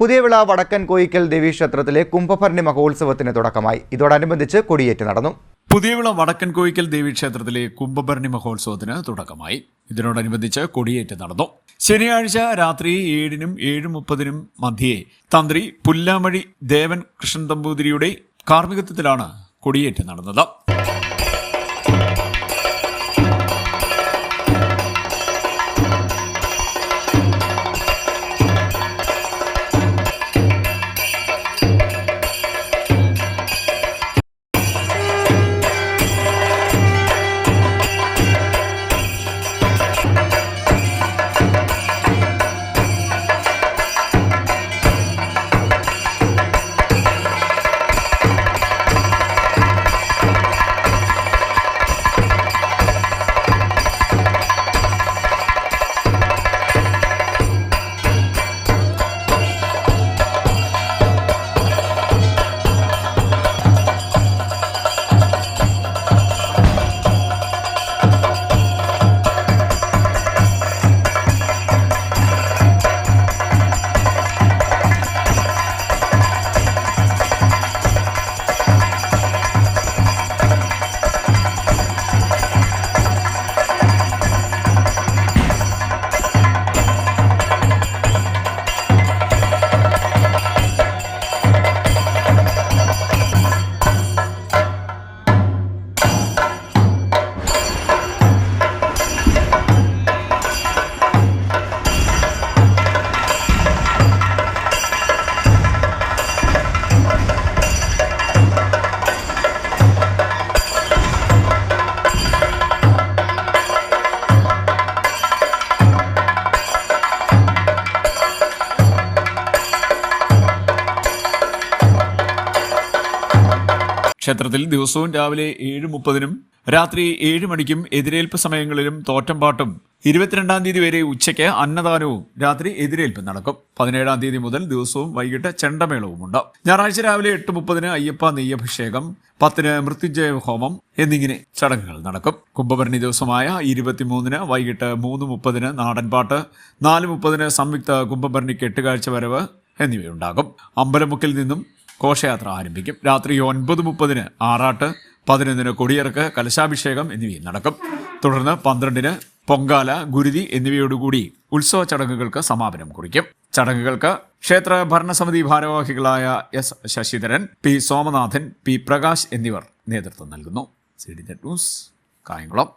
പുതിയവിള വടക്കൻ കോയിക്കൽ ദേവീക്ഷേത്രത്തിലെ കുംഭഭരണി മഹോത്സവത്തിന് തുടക്കമായി. ഇതോടനുബന്ധിച്ച് കൊടിയേറ്റ് നടന്നു. പുതിയവിള വടക്കൻ കോയിക്കൽ ദേവീക്ഷേത്രത്തിലെ കുംഭഭരണി മഹോത്സവത്തിന് തുടക്കമായി. ഇതിനോടനുബന്ധിച്ച് കൊടിയേറ്റ് നടന്നു. ശനിയാഴ്ച രാത്രി 7-നും 7:30-നും മധ്യേ തന്ത്രി പുല്ലാമഴി ദേവൻ കൃഷ്ണൻ നമ്പൂതിരിയുടെ കാർമ്മികത്വത്തിലാണ് കൊടിയേറ്റ് നടന്നത്. ക്ഷേത്രത്തിൽ ദിവസവും രാവിലെ 7:30-നും രാത്രി 7 മണിക്കും എതിരേൽപ്പ് സമയങ്ങളിലും തോറ്റംപാട്ടും 22-ാം തീയതി വരെ ഉച്ചയ്ക്ക് അന്നദാനവും രാത്രി എതിരേൽപ്പ് നടക്കും. 17-ാം തീയതി മുതൽ ദിവസവും വൈകിട്ട് ചെണ്ടമേളവുമുണ്ട്. ഞായറാഴ്ച രാവിലെ 8:30-ന് അയ്യപ്പ നെയ്യഭിഷേകം, 10-ന് മൃത്യുഞ്ജയ ഹോമം എന്നിങ്ങനെ ചടങ്ങുകൾ നടക്കും. കുംഭഭരണി ദിവസമായ 23-ന് വൈകിട്ട് 3:30-ന് നാടൻപാട്ട്, 4:30-ന് സംയുക്ത കുംഭഭരണി കെട്ടുകാഴ്ച വരവ് എന്നിവയുണ്ടാകും. അമ്പലമുക്കിൽ നിന്നും ഘോഷയാത്ര ആരംഭിക്കും. രാത്രി 9:30-ന് ആറാട്ട്, 11-ന് കൊടിയിറക്ക്, കലശാഭിഷേകം എന്നിവയും നടക്കും. തുടർന്ന് 12-ന് പൊങ്കാല, ഗുരുതി എന്നിവയോടുകൂടി ഉത്സവ ചടങ്ങുകൾക്ക് സമാപനം കുറിക്കും. ചടങ്ങുകൾക്ക് ക്ഷേത്ര ഭരണസമിതി ഭാരവാഹികളായ S Sasidharan, P Somanathan, P Prakash എന്നിവർ നേതൃത്വം നൽകുന്നു. CDZ news, Kayamkulam.